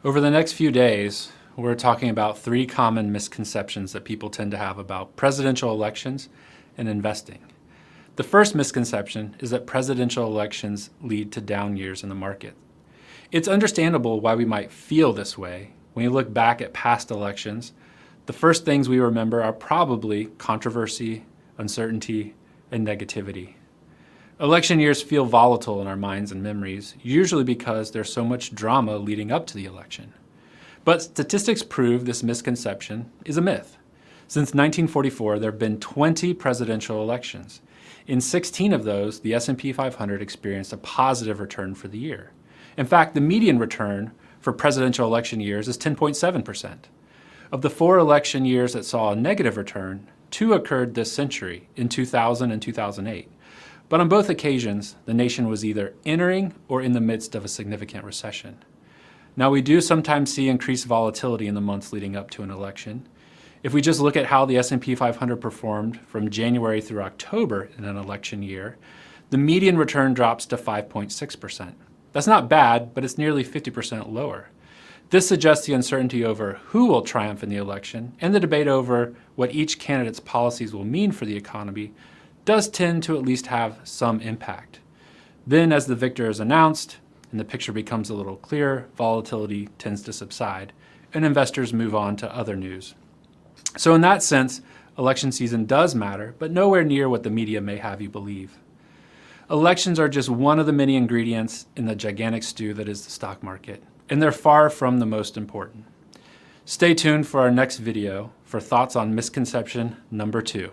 Over the next few days, we're talking about 3 common misconceptions that people tend to have about presidential elections and investing. The first misconception is that presidential elections lead to down years in the market. It's understandable why we might feel this way. When you look back at past elections, the first things we remember are probably controversy, uncertainty, and negativity. Election years feel volatile in our minds and memories, usually because there's so much drama leading up to the election. But statistics prove this misconception is a myth. Since 1944, there have been 20 presidential elections. In 16 of those, the S&P 500 experienced a positive return for the year. In fact, the median return for presidential election years is 10.7%. Of the 4 election years that saw a negative return, 2 occurred this century, in 2000 and 2008. But on both occasions, the nation was either entering or in the midst of a significant recession. Now, we do sometimes see increased volatility in the months leading up to an election. If we just look at how the S&P 500 performed from January through October in an election year, the median return drops to 5.6%. That's not bad, but it's nearly 50% lower. This suggests the uncertainty over who will triumph in the election and the debate over what each candidate's policies will mean for the economy does tend to at least have some impact. Then, as the victor is announced and the picture becomes a little clearer, volatility tends to subside and investors move on to other news. So in that sense, election season does matter, but nowhere near what the media may have you believe. Elections are just one of the many ingredients in the gigantic stew that is the stock market, and they're far from the most important. Stay tuned for our next video for thoughts on misconception number 2.